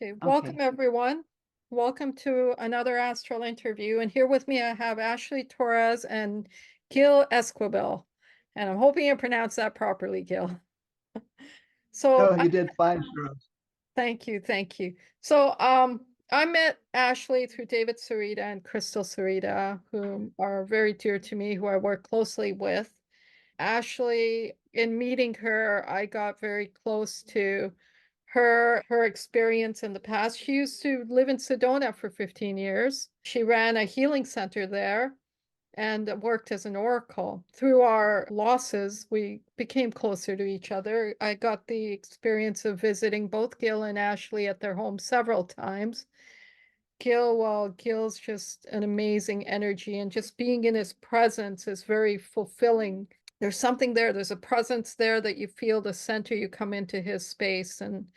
Okay, welcome Okay. everyone. Welcome to another Astral interview. And here with me, I have Ashleigh Torres and Gil Esquibel. And I'm hoping I pronounced that properly, Gil. So Oh, you did fine, Rose. thank you, thank you. So I met Ashleigh through David Sarita and Crystal Sarita, who are very dear to me, who I work closely with. Ashleigh, in meeting her, I got very close to her experience in the past. She used to live in Sedona for 15 years. She ran a healing center there and worked as an oracle. Through our losses, we became closer to each other. I got the experience of visiting both Gil and Ashleigh at their home several times. Gil's just an amazing energy, and just being in his presence is very fulfilling. There's something there. There's a presence there that you feel the center you come into his space, and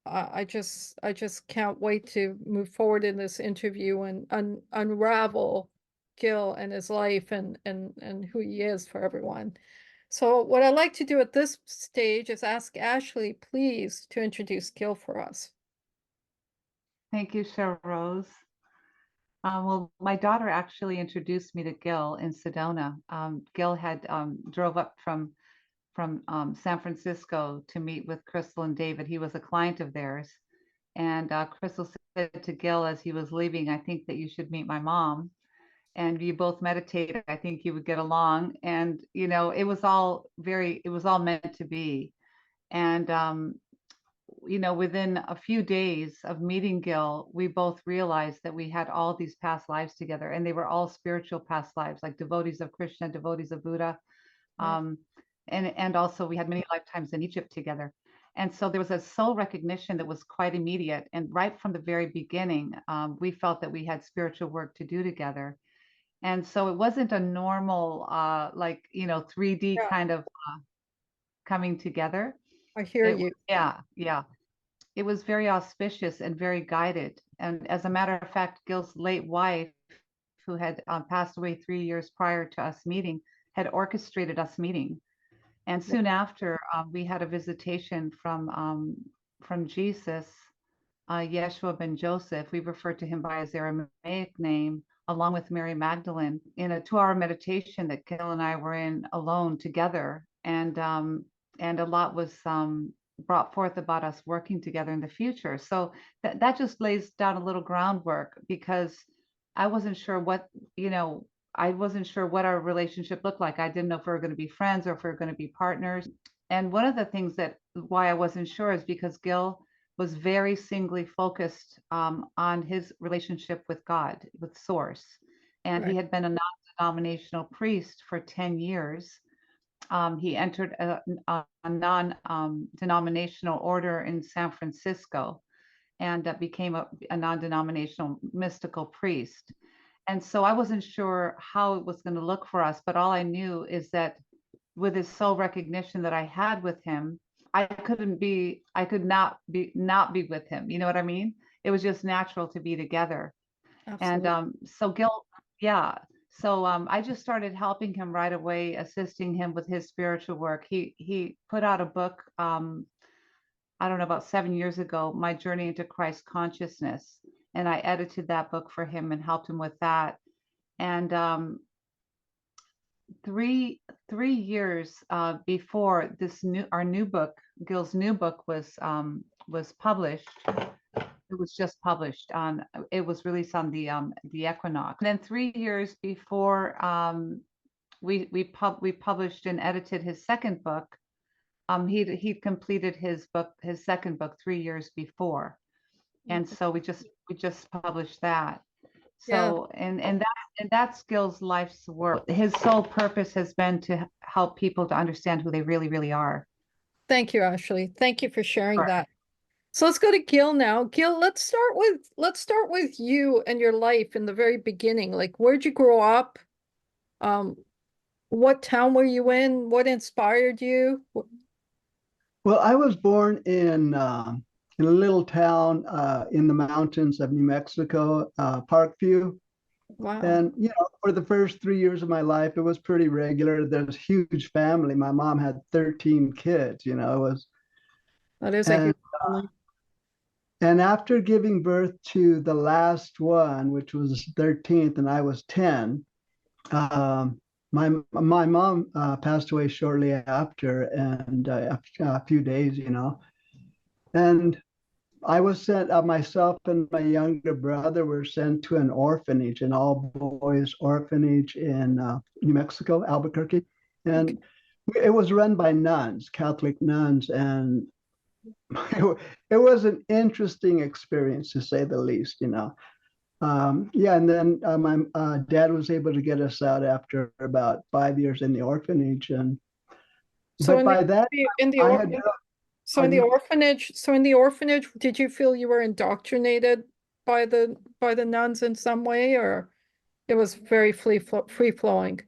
I just can't wait to move forward in this interview and unravel Gil and his life and who he is for everyone. So what I'd like to do at this stage is ask Ashleigh, please, to introduce Gil for us. Thank you, Cheryl Rose. Well, my daughter actually introduced me to Gil in Sedona. Gil had drove up from San Francisco to meet with Crystal and David. He was a client of theirs. And Crystal said to Gil as he was leaving, I think that you should meet my mom. And you both meditated. I think you would get along. And, it was all meant to be. And within a few days of meeting Gil, we both realized that we had all these past lives together, and they were all spiritual past lives, like devotees of Krishna, devotees of Buddha. And also we had many lifetimes in Egypt together. And so there was a soul recognition that was quite immediate. And right from the very beginning, we felt that we had spiritual work to do together. And so it wasn't a normal, 3D Yeah, kind of coming together. I hear you. Yeah. It was very auspicious and very guided. And as a matter of fact, Gil's late wife, who had passed away 3 years prior to us meeting, had orchestrated us meeting. And soon after, we had a visitation from Jesus, Jeshua ben Joseph. We refer to him by his Aramaic name, along with Mary Magdalene, in a 2-hour meditation that Gil and I were in alone together. And a lot was brought forth about us working together in the future. So that just lays down a little groundwork, because I wasn't sure what our relationship looked like. I didn't know if we were going to be friends or if we were going to be partners. And one of the things why I wasn't sure is because Gil was very singly focused on his relationship with God, with Source. And Right. he had been a non-denominational priest for 10 years. He entered a non-denominational order in San Francisco, and became a non-denominational mystical priest. And so I wasn't sure how it was going to look for us, but all I knew is that with his soul recognition that I had with him, I could not be with him. You know what I mean? It was just natural to be together. Absolutely. And so Gil, yeah. So I just started helping him right away, assisting him with his spiritual work. He put out a book, I don't know, about 7 years ago, My Journey into Christ Consciousness. And I edited that book for him and helped him with that. And 3 years before our new book, Gil's new book was published. It was just published it was released on the Equinox. And then 3 years before we published and edited his second book, he'd completed his second book 3 years before. And so we just published that. So and that's Gil's life's work. His sole purpose has been to help people to understand who they really, really are. Thank you, Ashleigh. Thank you for sharing Sure. that. So let's go to Gil now. Gil, let's start with you and your life in the very beginning. Like, where'd you grow up? What town were you in? What inspired you? Well, I was born in a little town in the mountains of New Mexico, Parkview. Wow, And, for the first 3 years of my life, it was pretty regular. There was a huge family. My mom had 13 kids, it was, that is a and huge family. And after giving birth to the last one, which was 13th, and I was 10, my mom passed away shortly after, and a few days, and I was sent, myself and my younger brother were sent to an orphanage, an all boys orphanage in New Mexico, Albuquerque. And it was run by nuns, Catholic nuns. And it was an interesting experience, to say the least, Yeah, and then my dad was able to get us out after about 5 years in the orphanage. So But by that, in the I had. so in the orphanage, did you feel you were indoctrinated by the nuns in some way, or it was very free flowing?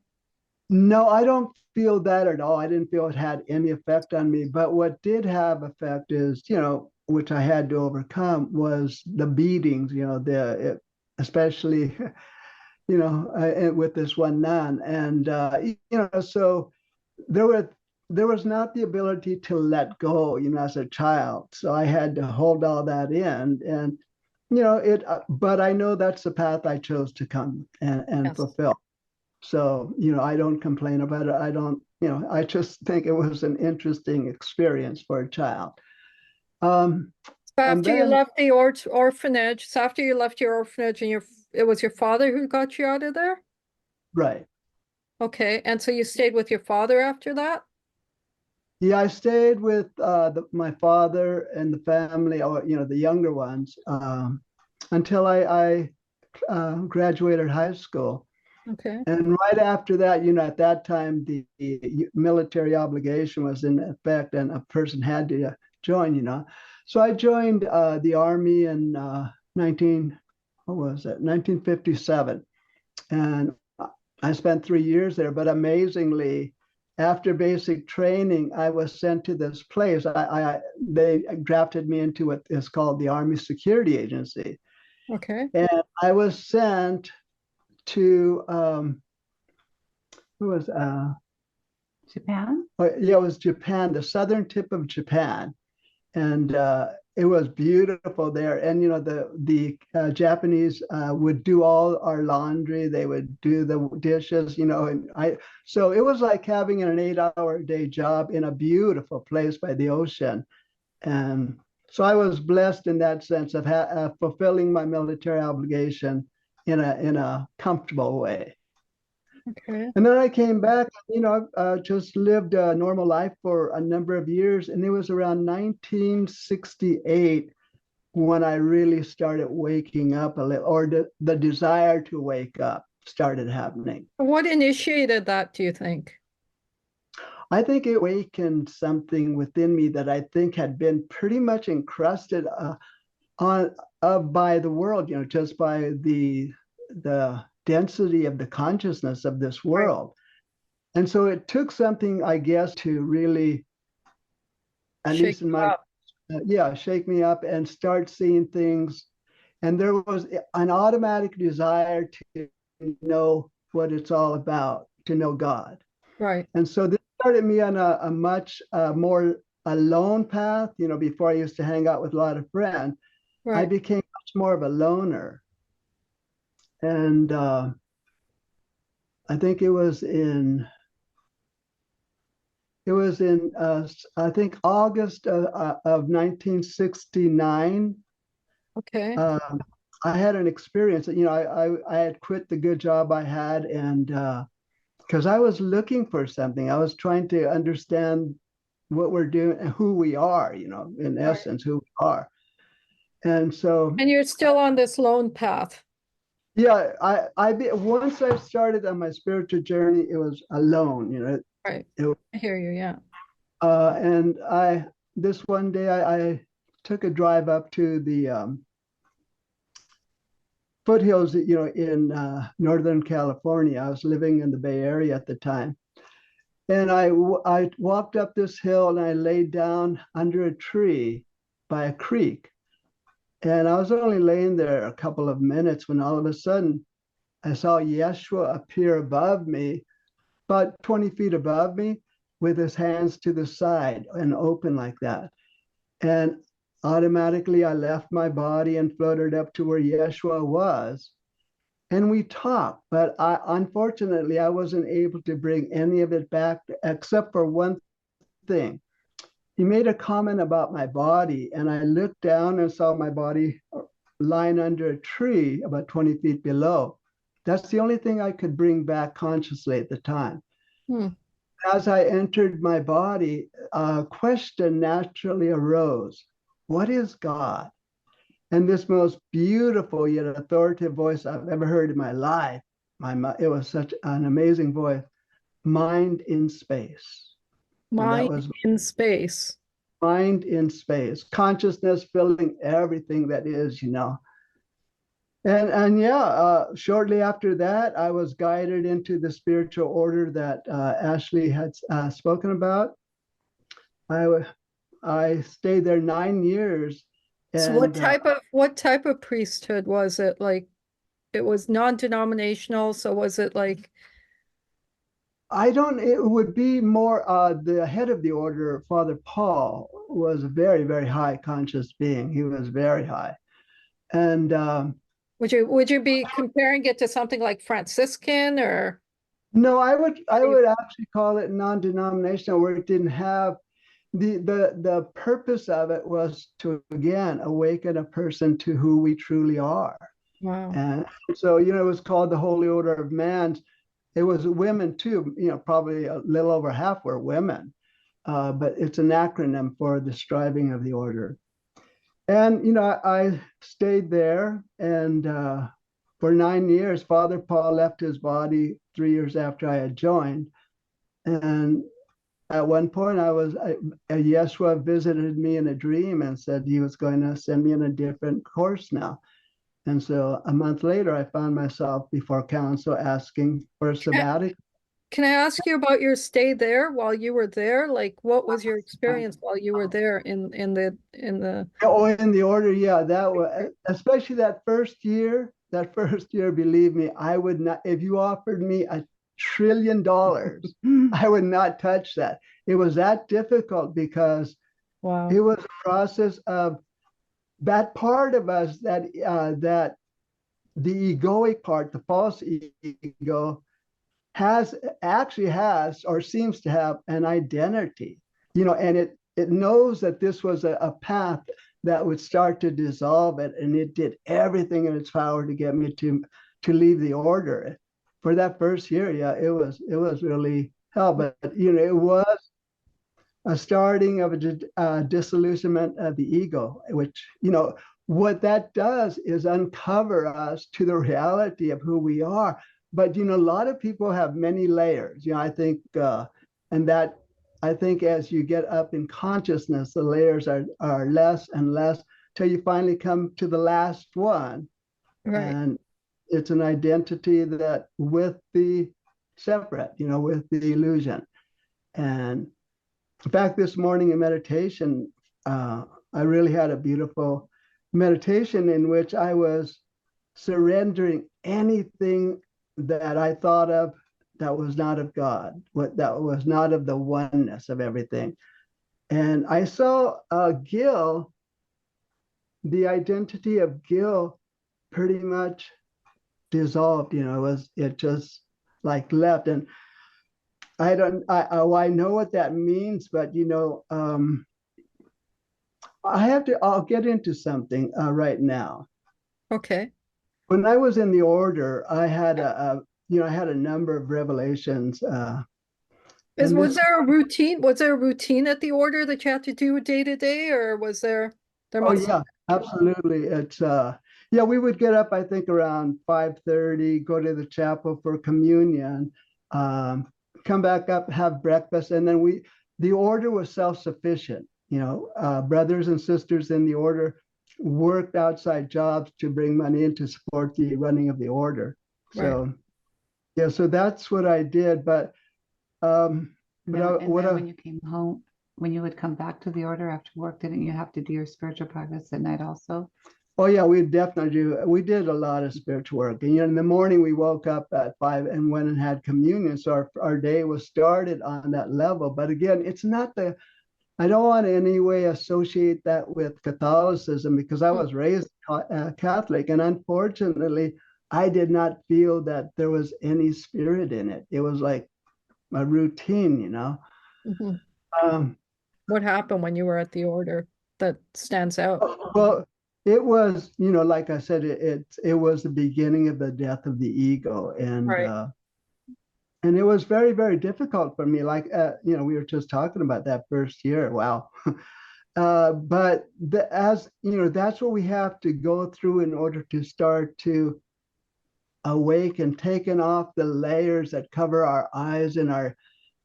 No, I don't feel that at all. I didn't feel it had any effect on me. But what did have effect is, which I had to overcome, was the beatings, especially, with this one nun. And, so there was not the ability to let go, as a child. So I had to hold all that in. And, but I know that's the path I chose to come and Yes. fulfill. So, I don't complain about it. I don't, I just think it was an interesting experience for a child. So after you left the orphanage, so after you left your orphanage, and it was your father who got you out of there? Right. Okay, and so you stayed with your father after that? Yeah, I stayed with my father and the family, or, the younger ones, until I graduated high school. Okay. And right after that, at that time, the military obligation was in effect and a person had to join. So I joined the Army in 1957. And I spent 3 years there. But amazingly, after basic training, I was sent to this place. They drafted me into what is called the Army Security Agency. Okay. And I was sent to Japan? Yeah, it was Japan, the southern tip of Japan, and it was beautiful there. And the Japanese would do all our laundry. They would do the dishes. So it was like having an 8-hour day job in a beautiful place by the ocean. And so I was blessed in that sense of fulfilling my military obligation in a comfortable way. Okay. And then I came back, just lived a normal life for a number of years. And it was around 1968 when I really started waking up a little, or the desire to wake up started happening. What initiated that, do you think? I think it awakened something within me that I think had been pretty much encrusted by the world, just by the density of the consciousness of this world. Right. And so it took something, I guess, to really, at least in my, shake me up and start seeing things. And there was an automatic desire to know what it's all about, to know God. Right. And so this started me on a much more alone path. Before I used to hang out with a lot of friends. Right. I became much more of a loner. And I think it was in I think August of 1969. Okay. I had an experience. I had quit the good job I had, and because I was looking for something. I was trying to understand what we're doing and who we are, in essence, who we are. And so. And you're still on this lone path. Yeah, once I started on my spiritual journey, it was alone, Right. I hear you, yeah. And this one day I took a drive up to the foothills, in Northern California. I was living in the Bay Area at the time. And I walked up this hill and I laid down under a tree by a creek. And I was only laying there a couple of minutes when all of a sudden I saw Jeshua appear above me, about 20 feet above me, with his hands to the side and open like that. And automatically I left my body and floated up to where Jeshua was. And we talked, but unfortunately, I wasn't able to bring any of it back except for one thing. He made a comment about my body, and I looked down and saw my body lying under a tree about 20 feet below. That's the only thing I could bring back consciously at the time. Hmm. As I entered my body, a question naturally arose. What is God? And this most beautiful yet authoritative voice I've ever heard in my life, it was such an amazing voice, mind in space. And that Mind was in space. mind in space, consciousness filling everything that is, And yeah, shortly after that, I was guided into the spiritual order that Ashleigh had spoken about. I stayed there 9 years. So And what type of priesthood was it? Like it was non-denominational, so was it like it would be more the head of the order, Father Paul, was a very, very high conscious being. He was very high. And would you be comparing it to something like Franciscan or no, I would actually call it non-denominational, where it didn't have the purpose of it was to again awaken a person to who we truly are. wow. And so, it was called the Holy Order of Man. It was women too, probably a little over half were women, but it's an acronym for the striving of the order. And, I stayed there, and for 9 years, Father Paul left his body 3 years after I had joined. And at one point, Jeshua visited me in a dream and said he was going to send me in a different course now. And so a month later, I found myself before council asking for a sabbatical. Can I ask you about your stay there while you were there? Like what was your experience while you were there in the Oh, in the order, yeah, that was especially that first year. That first year, believe me, I would not. If you offered me $1 trillion, I would not touch that. It was that difficult because wow. it was a process of that part of us that the egoic part, the false ego, actually has or seems to have an identity, and it knows that this was a path that would start to dissolve it, and it did everything in its power to get me to leave the order. For that first year, yeah, it was really hell, but it was a starting of a disillusionment of the ego, which what that does is uncover us to the reality of who we are. But a lot of people have many layers. I think, and that I think as you get up in consciousness, the layers are less and less till you finally come to the last one. Right. And it's an identity that with the separate, with the illusion. And in fact, this morning in meditation, I really had a beautiful meditation in which I was surrendering anything that I thought of that was not of God, that was not of the oneness of everything. And I saw Gil, the identity of Gil pretty much dissolved, it just like left. And I know what that means, but I'll get into something right now. Okay. When I was in the order, I had a number of revelations. Was there a routine? Was there a routine at the order that you had to do day to day, or was there must yeah, absolutely. It's yeah, we would get up, I think, around 5:30, go to the chapel for communion, come back up, have breakfast, and then the order was self-sufficient. Brothers and sisters in the order worked outside jobs to bring money in to support the running of the order. So right. yeah, so that's what I did. But then when you came home, when you would come back to the order after work, didn't you have to do your spiritual practice at night also? Oh yeah, we did a lot of spiritual work. And in the morning we woke up at 5 and went and had communion. So our day was started on that level. But again, it's not I don't want to in any way associate that with Catholicism because I Mm. was raised Catholic, and unfortunately, I did not feel that there was any spirit in it. It was like a routine, you know. Mhm. Um, What happened when you were at the order that stands out? well, it was, you know, like I said, it was the beginning of the death of the ego, Right. and it was very, very difficult for me. Like, you know, we were just talking about that first year. Wow. But as you know, that's what we have to go through in order to start to awake and taking off the layers that cover our eyes and our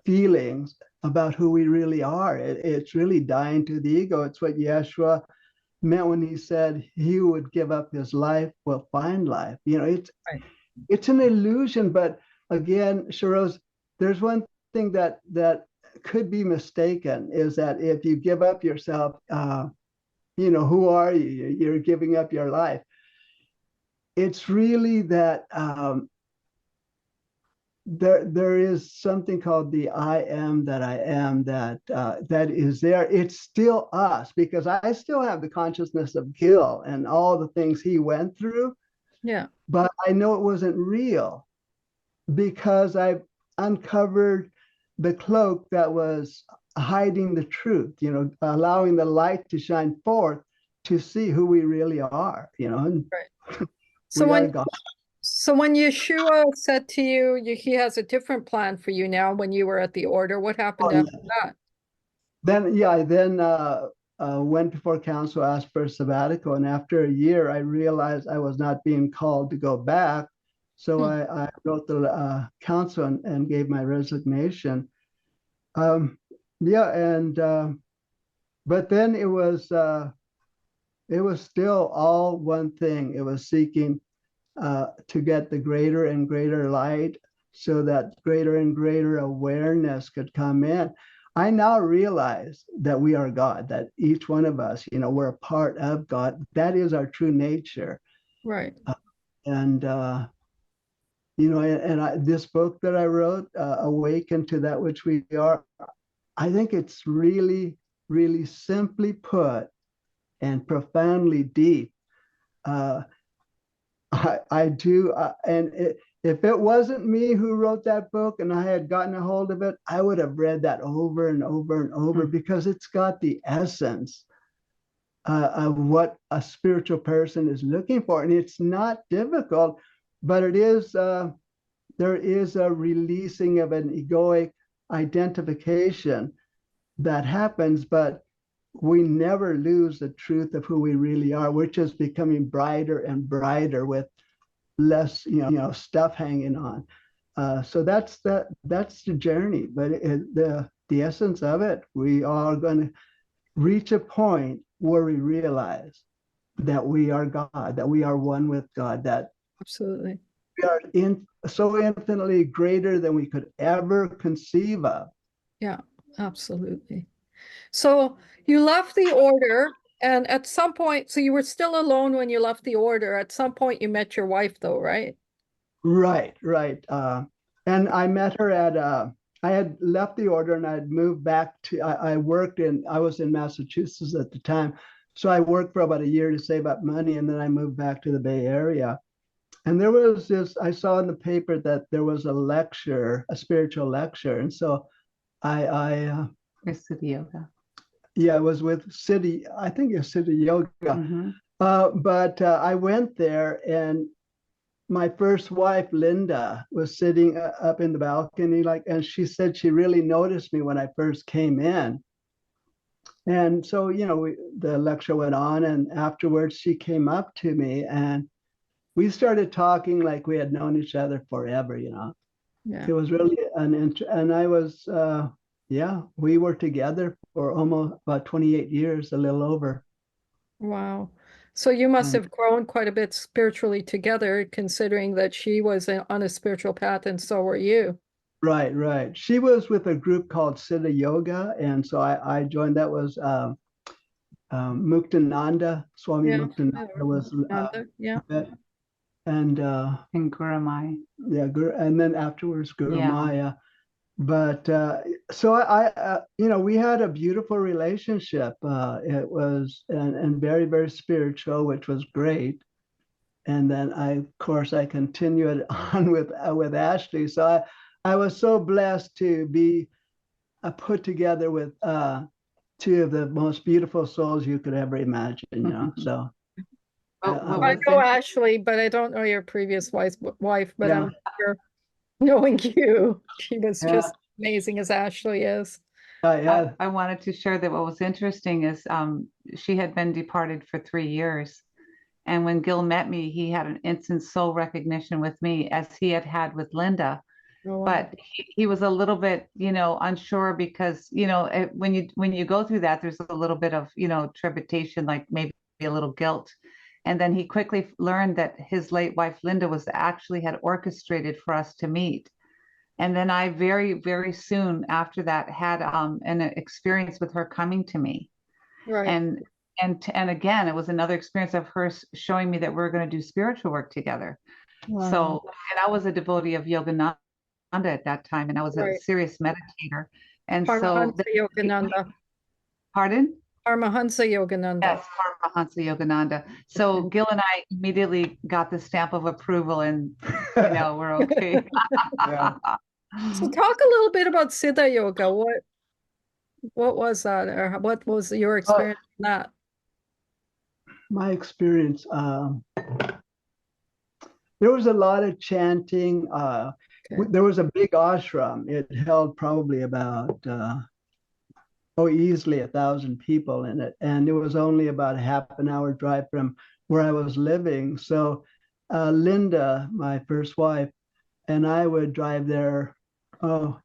feelings about who we really are. It's really dying to the ego. It's what Yeshua meant when he said he who would give up his life will find life. You know, Right. it's an illusion, but again, Sharoz, there's one thing that could be mistaken is that if you give up yourself, you know, who are you? You're giving up your life. It's really that there is something called the I am that I am that is there. It's still us because I still have the consciousness of Gil and all the things he went through, Yeah. but I know it wasn't real because I've uncovered the cloak that was hiding the truth, you know, allowing the light to shine forth to see who we really are, you know, and Right. So we are when God. so when Yeshua said to you, he has a different plan for you now when you were at the order, what happened Oh, after yeah. that? Then, yeah, I then went before council, asked for a sabbatical, and after a year, I realized I was not being called to go back. So Hmm. I wrote the council and gave my resignation. Um, yeah, and but then it was still all one thing. It was seeking to get the greater and greater light so that greater and greater awareness could come in. I now realize that we are God, that each one of us, you know, we're a part of God. That is our true nature. Right. And, you know, this book that I wrote, Awaken to That Which We Are, I think it's really, really simply put and profoundly deep. Uh, I do. If it wasn't me who wrote that book and I had gotten a hold of it, I would have read that over and over and over because it's got the essence of what a spiritual person is looking for. And it's not difficult, but there is a releasing of an egoic identification that happens, but we never lose the truth of who we really are. We're just becoming brighter and brighter with less, you know, stuff hanging on. So that's the journey. But the essence of it, we are going to reach a point where we realize that we are God, that we are one with God, that Absolutely. we are so infinitely greater than we could ever conceive of. Yeah, absolutely. So you left the order, and at some point, so you were still alone when you left the order. At some point, you met your wife, though, right? Right, right. And I met her at, I had left the order and I had moved back to, I was in Massachusetts at the time. So I worked for about a year to save up money and then I moved back to the Bay Area. And there was this, I saw in the paper that there was a lecture, a spiritual lecture. And so It's the yoga. yeah, it was with City, I think it's City Yoga. Mm-hmm. But I went there and my first wife, Linda, was sitting up in the balcony, like, and she said she really noticed me when I first came in. And so, you know, the lecture went on, and afterwards she came up to me and we started talking like we had known each other forever, you know. Yeah. It was really and I was, yeah, we were together for almost about 28 years, a little over. Wow. So you must And have grown quite a bit spiritually together, considering that she was on a spiritual path and so were you. right, right. She was with a group called Siddha Yoga, and so I joined. That was Muktananda, Swami Yeah. Muktananda was, Yeah. and And Guramai. yeah, and then afterwards Guru Yeah. Maya. but so you know, we had a beautiful relationship. It was and very, very spiritual, which was great. And then of course, I continued on with Ashleigh. So I was so blessed to be put together with two of the most beautiful souls you could ever imagine. You know, so I know Ashleigh, but I don't know your previous wife. But yeah. I'm sure knowing you, she was Yeah. just amazing as Ashleigh is. Yeah. I wanted to share that what was interesting is she had been departed for 3 years. And when Gil met me, he had an instant soul recognition with me as he had had with Linda. Oh, wow. But he was a little bit, you know, unsure because, you know, when you go through that, there's a little bit of, you know, trepidation, like maybe a little guilt. And then he quickly learned that his late wife, Linda, was actually had orchestrated for us to meet. And then I very, very soon after that had an experience with her coming to me. Right. And again, it was another experience of her showing me that we're going to do spiritual work together. Wow. So, and I was a devotee of Yogananda at that time, and I was a Right. serious meditator. And Paramahansa Yogananda. Pardon? Paramahansa Yogananda. Yes, Paramahansa Yogananda. So Gil and I immediately got the stamp of approval, and you know, we're okay. Yeah. So talk a little bit about Siddha Yoga. What was that, or what was your experience in that? My experience, there was a lot of chanting. Okay. There was a big ashram. It held probably about easily 1,000 people in it, and it was only about half an hour drive from where I was living. So Linda, my first wife, and I would drive there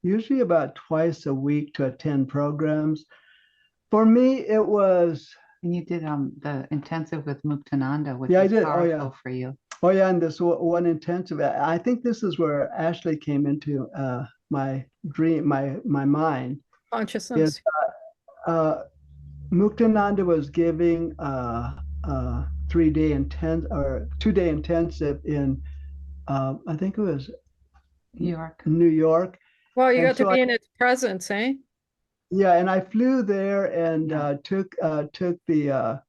usually about twice a week to attend programs. For me, it was. And you did the intensive with Muktananda, which Yeah, I was did. powerful for you. Oh yeah, and this one intensive. I think this is where Ashleigh came into my dream, my mind. Is Consciousness. Muktananda was giving 3-day intense or 2-day intensive in I think it was New York. New York. Well, you And got to so be in its presence, eh? Yeah, and I flew there and took the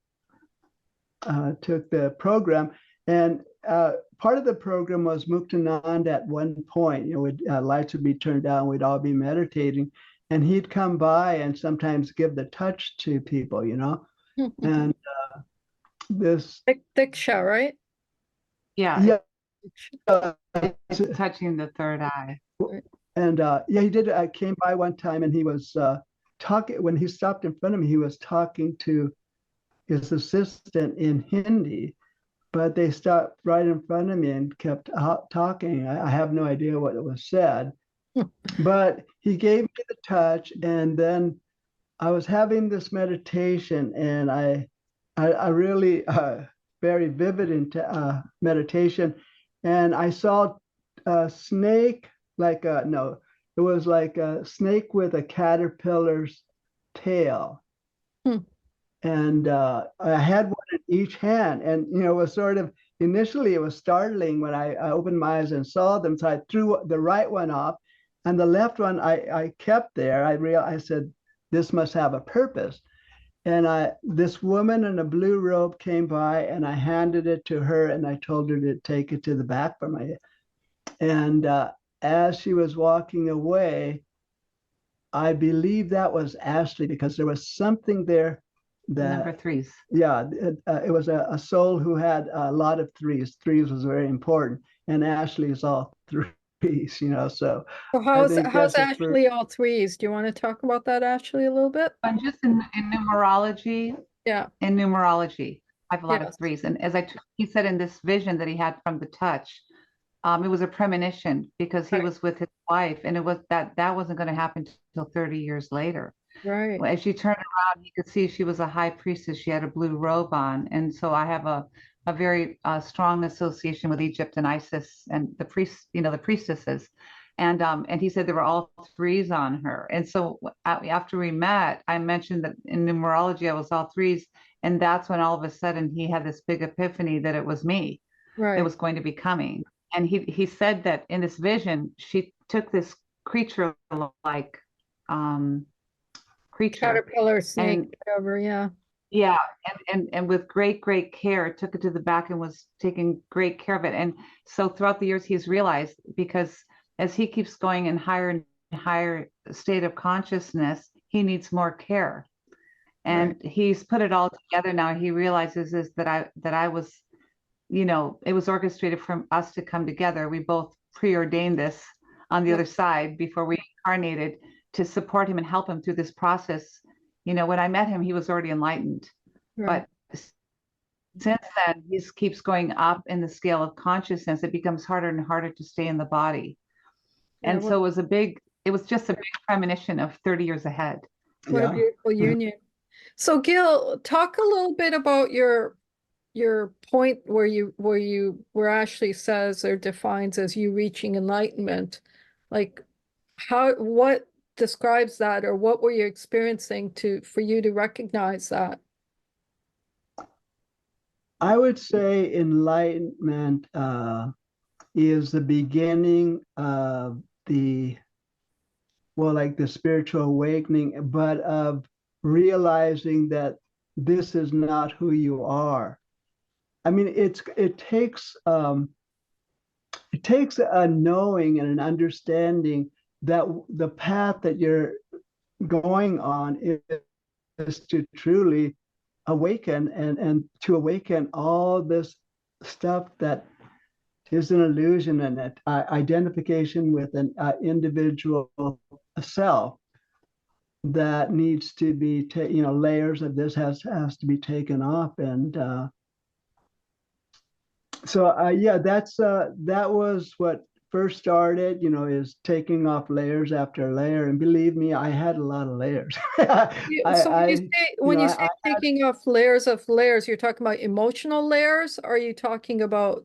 program, and part of the program was Muktanand. At one point, you know, lights would be turned down, we'd all be meditating, and he'd come by and sometimes give the touch to people, you know, and this Diksha, right? Yeah, yeah, touching the third eye. and yeah, he did. I came by one time, and he was talking. When he stopped in front of me, he was talking to his assistant in Hindi, but they stopped right in front of me and kept talking. I have no idea what was said, but he gave me the touch, and then I was having this meditation, and I really very vivid into meditation, and I saw a snake, like a no, it was like a snake with a caterpillar's tail. And I had one in each hand, and you know, it was sort of initially it was startling when I opened my eyes and saw them. So I threw the right one off, and the left one I kept there. I said, this must have a purpose. And this woman in a blue robe came by, and I handed it to her, and I told her to take it to the back for my. And as she was walking away, I believe that was Ashleigh, because there was something there. Number threes. Yeah, it was a soul who had a lot of threes. Threes was very important, and Ashleigh is all threes, you know. So how's Ashleigh all threes? Do you want to talk about that, Ashleigh, a little bit? I'm just in numerology. Yeah. In numerology, I have a lot Yes. of threes, and as he said in this vision that he had from the touch, it was a premonition because he was with his wife, and it was that wasn't going to happen until 30 years later. Right. As she turned around, he could see she was a high priestess. She had a blue robe on. And so I have a very strong association with Egypt and Isis and the priests, you know, the priestesses. And he said there were all threes on her. And so after we met, I mentioned that in numerology, I was all threes. And that's when all of a sudden he had this big epiphany that it was me that was going to be coming. And he said that in this vision, she took this creature-like creature. Caterpillar, snake, And whatever, yeah. yeah, and with great care took it to the back and was taking great care of it. And so throughout the years, he's realized, because as he keeps going in higher and higher state of consciousness, he needs more care. And he's put it all together now. He realizes is that I was, it was orchestrated for us to come together. We both preordained this on the other side before we incarnated, to support him and help him through this process. When I met him, he was already enlightened, but since then, he keeps going up in the scale of consciousness. It becomes harder and harder to stay in the body. And so it was just a big premonition of 30 years ahead. What a beautiful union. So Gil, talk a little bit about your point where Ashleigh says or defines as you reaching enlightenment. Like what describes that, or what were you experiencing for you to recognize that? I would say enlightenment is the beginning of the spiritual awakening, but of realizing that this is not who you are. I mean, it takes a knowing and an understanding that the path that you're going on is to truly awaken and to awaken all this stuff that is an illusion and an identification with an individual self that needs to be, layers of this has to be taken off. And that was what first started, is taking off layers after layer. And believe me, I had a lot of layers. When you say taking off layers of layers, you're talking about emotional layers? Or are you talking about?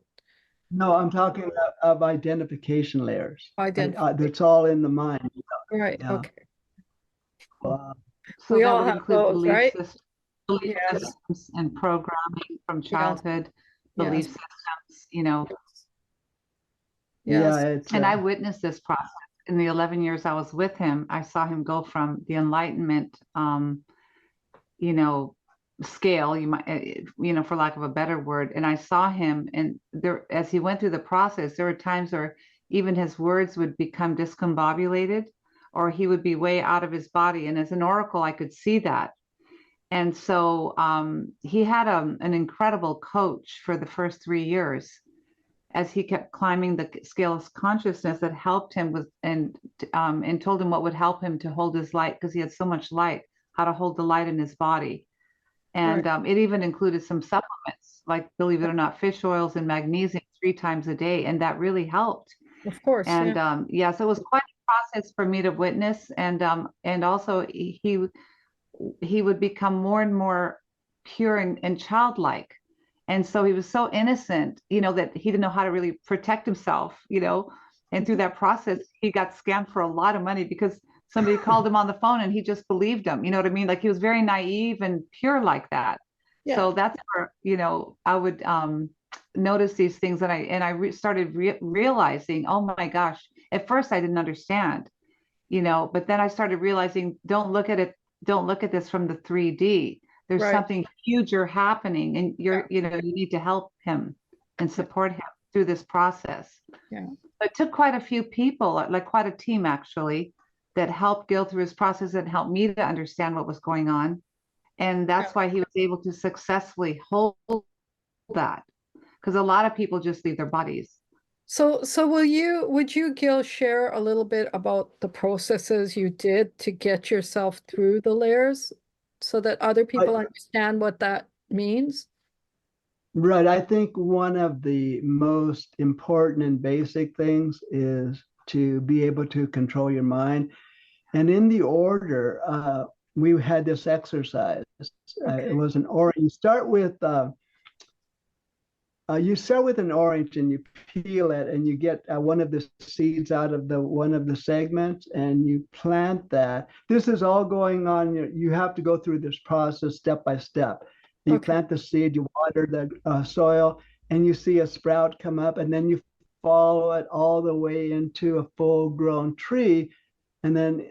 No, I'm talking of identification layers. Identification. That's all in the mind. Right. Yeah. Okay. So we that all would have include those, belief right? systems and programming from childhood, belief systems, Yes. And I witnessed this process in the 11 years I was with him. I saw him go from the enlightenment, scale, you might, for lack of a better word. And I saw him, and there, as he went through the process, there were times where even his words would become discombobulated, or he would be way out of his body. And as an oracle, I could see that. And so he had an incredible coach for the first 3 years, as he kept climbing the scale of consciousness, that helped him with and told him what would help him to hold his light, because he had so much light, how to hold the light in his body. And it even included some supplements, like, believe it or not, fish oils and magnesium 3 times a day. And that really helped. Of course. And so it was quite a process for me to witness. And also he would become more and more pure and childlike. And so he was so innocent, that he didn't know how to really protect himself, and through that process, he got scammed for a lot of money, because somebody called him on the phone and he just believed him. You know what I mean? Like, he was very naive and pure like that. Yeah. So that's where, I would notice these things. And I started realizing, oh my gosh, at first I didn't understand, but then I started realizing, don't look at this from the 3D. There's something huger happening, and you need to help him and support him through this process. Yeah. It took quite a few people, like quite a team actually, that helped Gil through his process and helped me to understand what was going on. And that's why he was able to successfully hold that, because a lot of people just leave their bodies. So would you, Gil, share a little bit about the processes you did to get yourself through the layers, so that other people understand what that means? Right. I think one of the most important and basic things is to be able to control your mind. And in the order, we had this exercise. It was an orange. You start with an orange, and you peel it, and you get one of the seeds out of one of the segments, and you plant that. This is all going on. You have to go through this process step by step. You plant the seed, you water the soil, and you see a sprout come up, and then you follow it all the way into a full-grown tree. And then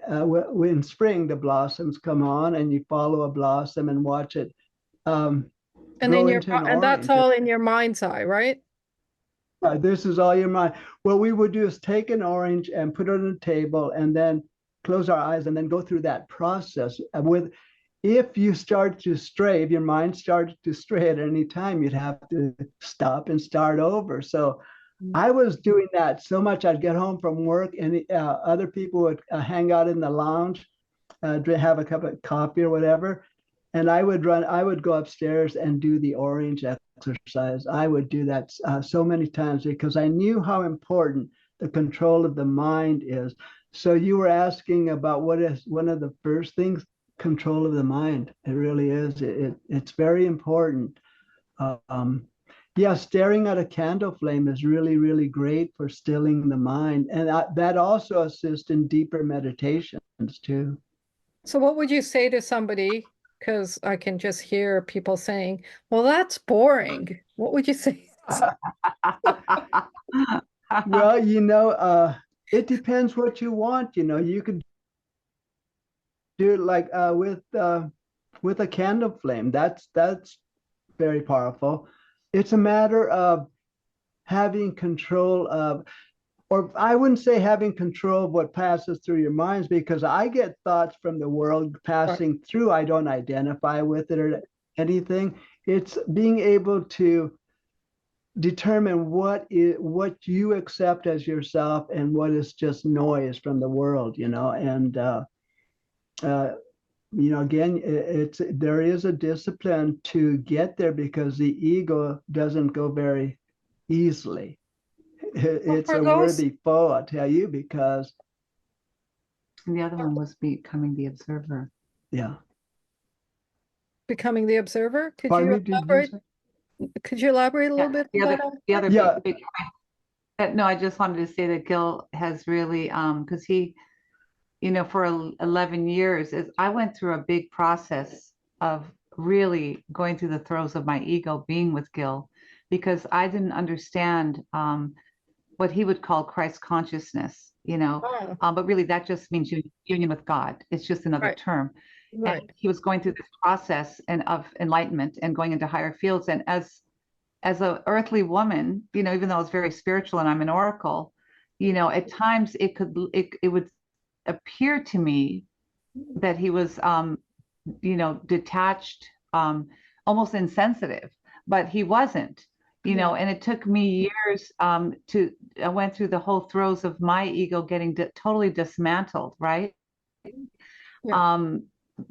in spring, the blossoms come on, and you follow a blossom and watch it And grow in into an and that's orange. all in your mind's eye, right? This is all your mind. What we would do is take an orange and put it on the table, and then close our eyes, and then go through that process. If you start to stray, if your mind started to stray at any time, you'd have to stop and start over. So I was doing that so much. I'd get home from work, and other people would hang out in the lounge, have a cup of coffee or whatever, and I would go upstairs and do the orange exercise. I would do that so many times because I knew how important the control of the mind is. So you were asking about what is one of the first things. Control of the mind. It really is. It's very important. Yeah, staring at a candle flame is really, really great for stilling the mind. And that also assists in deeper meditations too. So what would you say to somebody? Because I can just hear people saying, well, that's boring. What would you say? Well, it depends what you want. You could do it like with a candle flame. That's very powerful. It's a matter of having control of, or I wouldn't say having control of what passes through your minds, because I get thoughts from the world passing through. I don't identify with it or anything. It's being able to determine what you accept as yourself and what is just noise from the world, and again, there is a discipline to get there, because the ego doesn't go very easily. It's a worthy foe, I'll tell you, because. And the other one was becoming the observer. Yeah. Becoming the observer? Could Pardon you me, elaborate? Could you elaborate a little bit? The other big point. No, I just wanted to say that Gil has really, because he, for 11 years, I went through a big process of really going through the throes of my ego being with Gil, because I didn't understand what he would call Christ consciousness, but really that just means union with God. It's just another term. Right. And he was going through this process of enlightenment and going into higher fields. And as an earthly woman, even though I was very spiritual and I'm an oracle, at times it would appear to me that he was, detached, almost insensitive, but he wasn't, and it took me years I went through the whole throes of my ego getting totally dismantled, right? Yeah.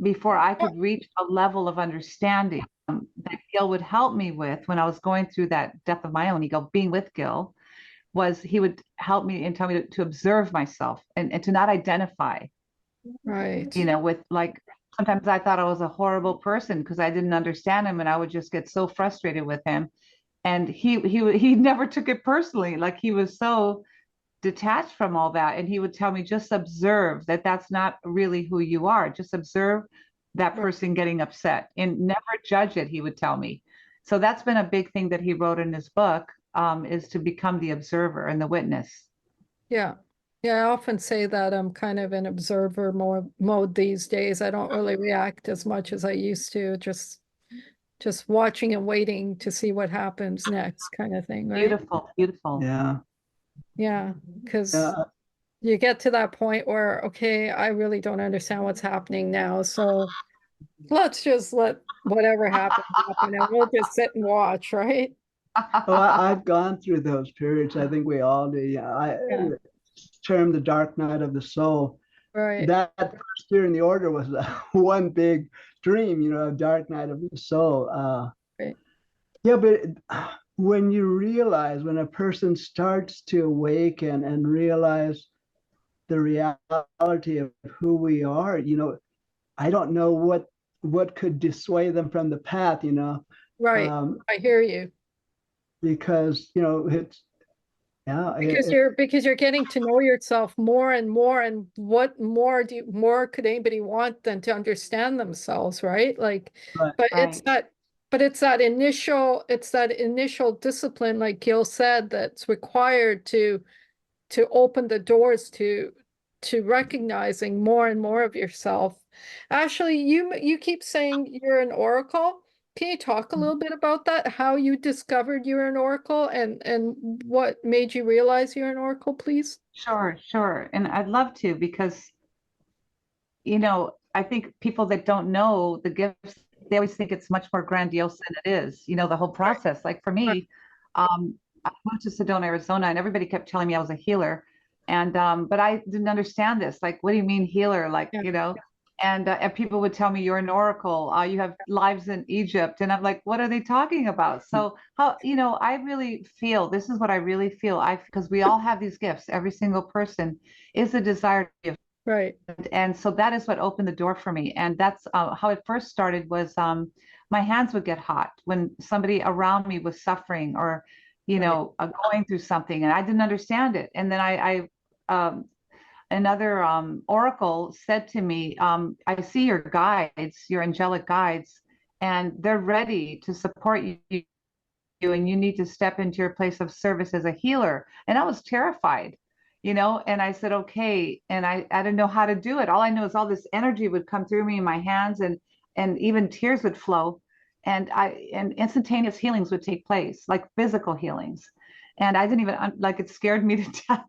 Before I could reach a level of understanding that Gil would help me with when I was going through that death of my own ego, being with Gil, was he would help me and tell me to observe myself and to not identify. Right. With like, sometimes I thought I was a horrible person because I didn't understand him, and I would just get so frustrated with him. And he never took it personally. Like, he was so detached from all that, and he would tell me, just observe that that's not really who you are. Just observe that person getting upset and never judge it, he would tell me. So that's been a big thing that he wrote in his book, is to become the observer and the witness. Yeah. I often say that I'm kind of in observer mode these days. I don't really react as much as I used to, just watching and waiting to see what happens next, kind of thing, right? Beautiful. Yeah, because you get to that point where, okay, I really don't understand what's happening now, so let's just let whatever happen happen, and we'll just sit and watch, right? I've gone through those periods. I think we all do. I termed the dark night of the soul. Right. That first year in the order was one big dream, a dark night of the soul. Right. Yeah, but when a person starts to awaken and realize the reality of who we are, I don't know what could dissuade them from the path, Right. I hear you. Because, it's, because you're getting to know yourself more and more, and what more could anybody want than to understand themselves, right? Like, but it's But it's that initial discipline, like Gil said, that's required to open the doors to recognizing more and more of yourself. Ashley, you keep saying you're an oracle. Can you talk a little bit about that? How you discovered you're an oracle and what made you realize you're an oracle, please? Sure, sure. And I'd love to because, I think people that don't know the gifts, they always think it's much more grandiose than it is, the whole Right, process. Like for right, me, I moved to Sedona, Arizona, and everybody kept telling me I was a healer. And but I didn't understand this. Like, what do you mean healer? Like, yeah, and people would tell me you're an oracle, you have lives in Egypt. And I'm like, what are they talking about? So how, I really feel this is what I really feel. Because we all have these gifts, every single person is a desire to give, right, and so that is what opened the door for me. And that's how it first started was my hands would get hot when somebody around me was suffering or right, going through something and I didn't understand it. And then another oracle said to me, I see your guides, your angelic guides, and they're ready to support you, and you need to step into your place of service as a healer. And I was terrified, and I said, okay. And I didn't know how to do it. All I know is all this energy would come through me in my hands and even tears would flow. And instantaneous healings would take place, like physical healings. And I didn't even like it scared me to death,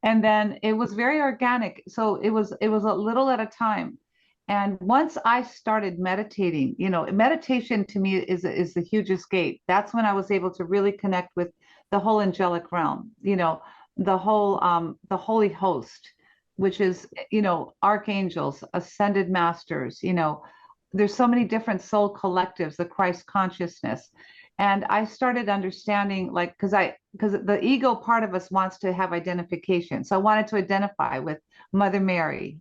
and then it was very organic. So it was a little at a time. And once I started meditating, meditation to me is the hugest gate. That's when I was able to really connect with the whole angelic realm, the holy host, which is, archangels, ascended masters, there's so many different soul collectives, the Christ consciousness. And I started understanding, like, because the ego part of us wants to have identification. So I wanted to identify with Mother Mary,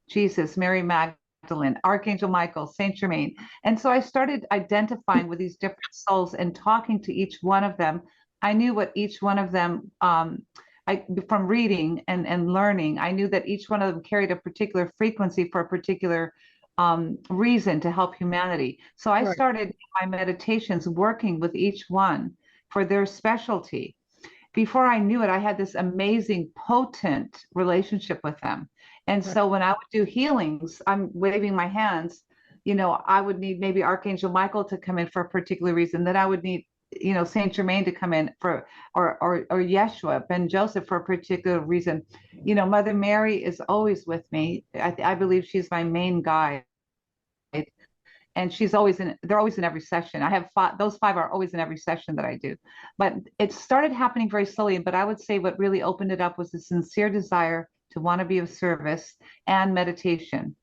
Jesus, Mary Magdalene, Archangel Michael, Saint Germain. And so I started identifying with these different souls and talking to each one of them. I knew what each one of them, from reading and learning, I knew that each one of them carried a particular frequency for a particular reason to help humanity. So I right, started my meditations working with each one for their specialty. Before I knew it, I had this amazing, potent relationship with them. And right, so when I would do healings, I'm waving my hands, I would need maybe Archangel Michael to come in for a particular reason. Then I would need, Saint Germain to come in for, or Yeshua, Ben Joseph for a particular reason. Mother Mary is always with me. I believe she's my main guide. And they're always in every session. I have those five are always in every session that I do. But it started happening very slowly. But I would say what really opened it up was the sincere desire to want to be of service and meditation,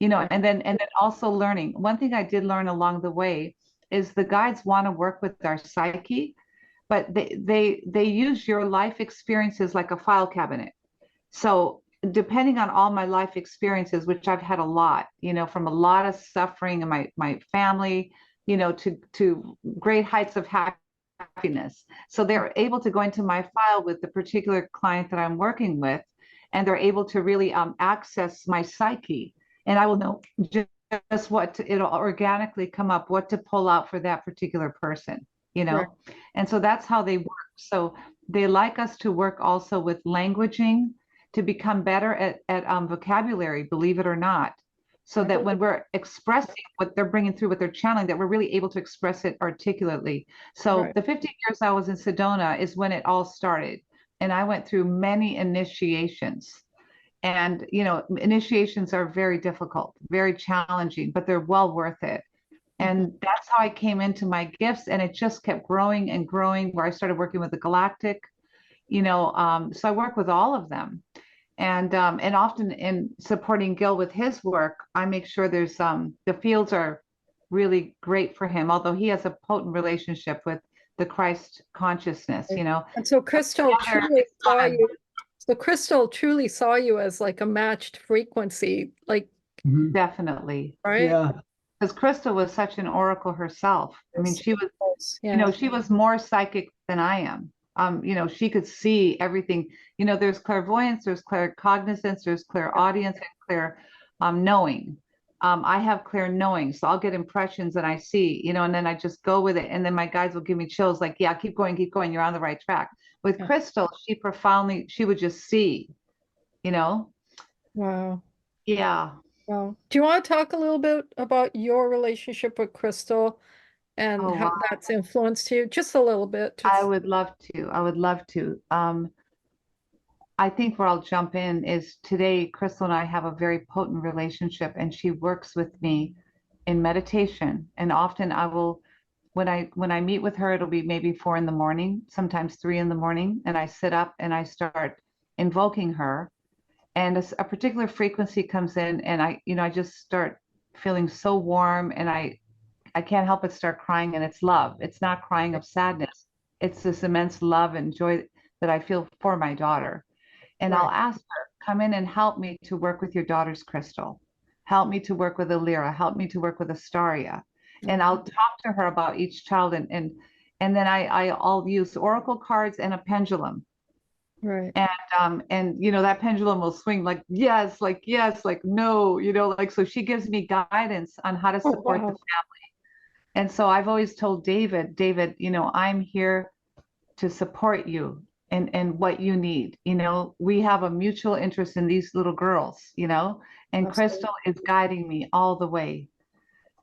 right, and then also learning. One thing I did learn along the way is the guides want to work with our psyche, but they use your life experiences like a file cabinet. So depending on all my life experiences, which I've had a lot, from a lot of suffering in my family, to great heights of happiness. So they're able to go into my file with the particular client that I'm working with, and they're able to really access my psyche, and I will know just it'll organically come up, what to pull out for that particular person, right, and so that's how they work. So they like us to work also with languaging to become better at vocabulary, believe it or not, so that when we're expressing what they're bringing through, what they're channeling, that we're really able to express it articulately. So right, the 15 years I was in Sedona is when it all started. And I went through many initiations. And, initiations are very difficult, very challenging, but they're well worth it. mhm, And that's how I came into my gifts. And it just kept growing and growing, where I started working with the galactic, so I work with all of them. And often in supporting Gil with his work, I make sure there's the fields are really great for him, although he has a potent relationship with the Christ consciousness, right. And but together it's kind of So Crystal truly saw you as like a matched frequency, like, Mhm. definitely, right? Yeah. because Crystal was such an oracle herself. I mean, Yes, she was, yeah, she was more psychic than I am. She could see everything. There's clairvoyance, there's claircognizance, there's clairaudience, and clear knowing. I have clear knowing. So I'll get impressions and I see, and then I just go with it. And then my guides will give me chills like, yeah, keep going, keep going. You're on the right track. With Yeah. Crystal, she would just see, you know? Wow. Yeah. Well, do you want to talk a little bit about your relationship with Crystal and Oh, how wow. that's influenced you? Just a little bit. I Just would love to. I would love to. I think where I'll jump in is today, Crystal and I have a very potent relationship, and she works with me in meditation. And often I will, when I meet with her, it'll be maybe 4 in the morning, sometimes 3 in the morning, and I sit up and I start invoking her, and a particular frequency comes in, and I just start feeling so warm, and I can't help but start crying, and it's love. It's not crying of sadness. It's this immense love and joy that I feel for my daughter. And I'll right. ask her, come in and help me to work with your daughter's crystal. Help me to work with Alira. Help me to work with Astaria. And I'll talk to her about each child, and then I'll use oracle cards and a pendulum. Right. And that pendulum will swing like yes, like no, like, so she gives me guidance on how to Oh, support the wow. family. And so I've always told David, I'm here to support you and what you need. We have a mutual interest in these little girls, and Absolutely. Crystal is guiding me all the way.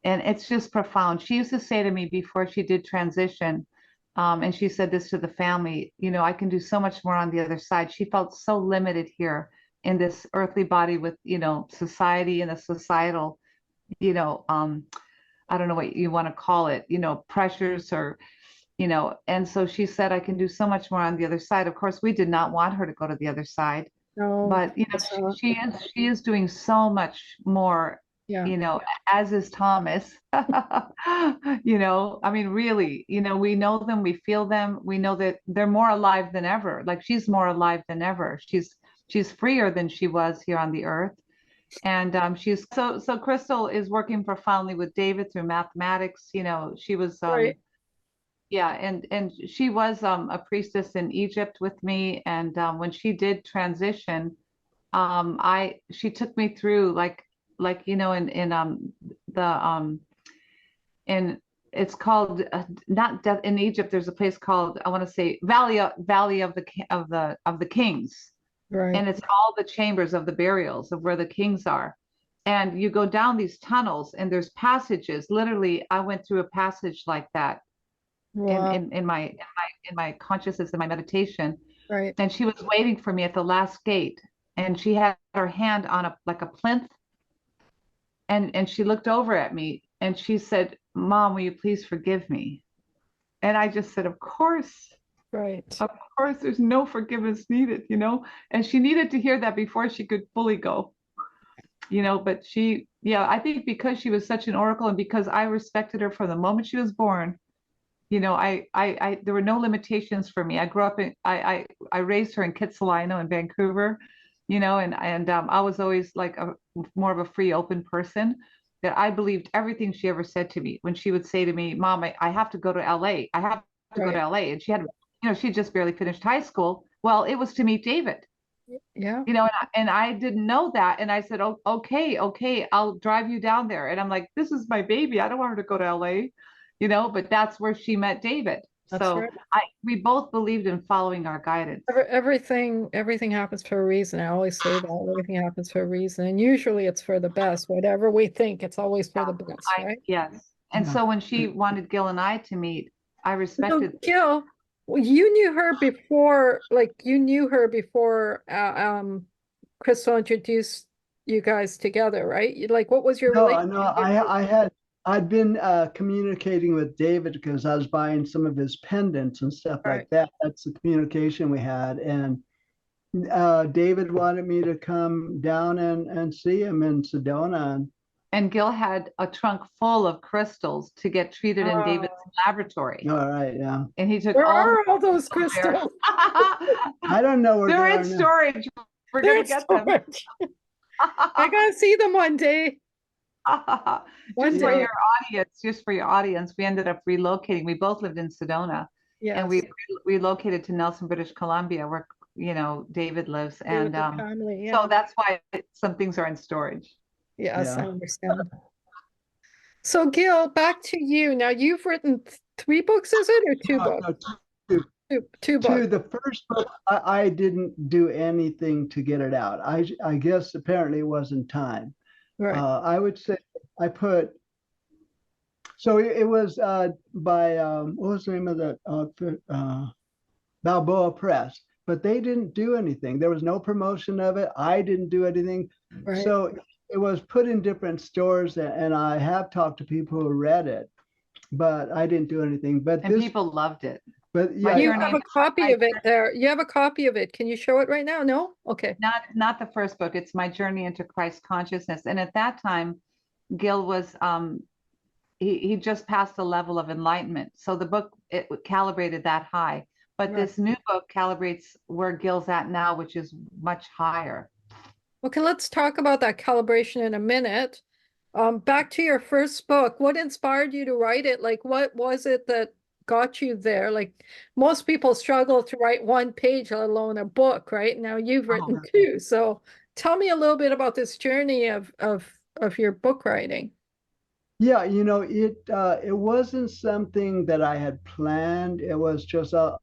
And it's just profound. She used to say to me before she did transition, and she said this to the family, I can do so much more on the other side. She felt so limited here in this earthly body with, society and the societal, I don't know what you want to call it, pressures or and so she said, I can do so much more on the other side. Of course, we did not want her to go to the other side, No, but it's not. she is doing so much more, Yeah. as is Thomas. I mean, really, we know them, we feel them, we know that they're more alive than ever. Like, she's more alive than ever. She's freer than she was here on the earth. And she's so Crystal is working profoundly with David through mathematics. She was Right. yeah, and she was a priestess in Egypt with me, and when she did transition, I she took me through like in the in it's called not death in Egypt. There's a place called, I want to say, Valley of the Kings, Right. and it's all the chambers of the burials of where the kings are. And you go down these tunnels, and there's passages. Literally, I went through a passage like that in Wow. in in my in my in my consciousness, in my meditation, Right. and she was waiting for me at the last gate, and she had her hand on a plinth, and she looked over at me and she said, Mom, will you please forgive me? And I just said, of course. Right. Of course, there's no forgiveness needed. And she needed to hear that before she could fully go, but yeah, I think because she was such an oracle, and because I respected her from the moment she was born. There were no limitations for me. I grew up I raised her in Kitsilano in Vancouver, and I was always like more of a free, open person, that I believed everything she ever said to me. When she would say to me, Mom, I have to go to LA. I have to go to Right. LA. And she just barely finished high school. Well, it was to meet David, Yeah. and I didn't know that. And I said, oh, okay, I'll drive you down there. And I'm like, this is my baby. I don't want her to go to LA, but that's where she met David. That's So right. we both believed in following our guidance. Everything happens for a reason. I always say that everything happens for a reason, and usually it's for the best. Whatever we think, it's always for the best, right? Yes. And Yeah. so when she wanted Gil and I to meet, I So, respected. Gil, well, you knew her before, Crystal introduced you guys together, right? Like, what was your No, no, relationship with her? I'd been communicating with David because I was buying some of his pendants and stuff Right. like that. That's the communication we had. And David wanted me to come down and see him in Sedona. And Gil had a trunk full of crystals to get treated in David's Oh, laboratory. All right, yeah. And he took where all the are all those crystals there. crystals? I don't know where They're they in are now. storage. We're They're gonna in get them. storage. I gotta see them one day. One Just for day. your audience, we ended up relocating. We both lived in Sedona, and we Yes. relocated to Nelson, British Columbia, where David lives, Be with and the family. so Yeah. that's why some things are in storage. Yes, I Yeah. understand. So Gil, back to you. Now you've written three books, is it, or two No, books? no, two. Two Two. books. The first book, I didn't do anything to get it out. I guess apparently it wasn't time. Right. I would say I put. So it was by what was the name of that outfit? Balboa Press, but they didn't do anything. There was no promotion of it. I didn't do anything. Right. So it was put in different stores, and I have talked to people who read it, but I didn't do anything. But And this, people loved it. but My yeah, You journey have a into copy my of it there. You have a copy of it. Can you show it right now? No? Okay. not the first book. It's My Journey into Christ Consciousness. And at that time, Gil was he just passed the level of enlightenment. So the book it calibrated that high. But Right. this new book calibrates where Gil's at now, which is much higher. Okay, let's talk about that calibration in a minute. Back to your first book. What inspired you to write it? Like, what was it that got you there? Like, most people struggle to write one page, let alone a book, right? Now you've written two. So tell me a little bit about this journey of your book writing. yeah, it wasn't something that I had planned. It was just a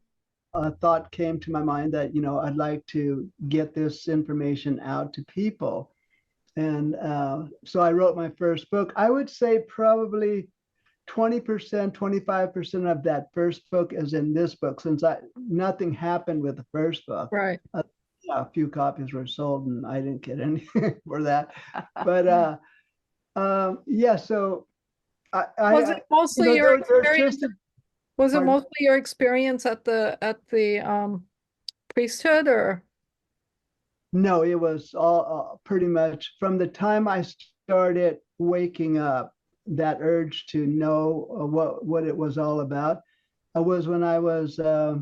thought came to my mind that, I'd like to get this information out to people. And so I wrote my first book. I would say probably 20%, 25% of that first book is in this book, since nothing happened with the first book. Right. Yeah, a few copies were sold and I didn't get any for that. But yeah, so Was it mostly your there's experience? just Was it pardon? mostly your experience at the priesthood, or? No, it was all pretty much from the time I started waking up, that urge to know what it was all about. Was when I was, I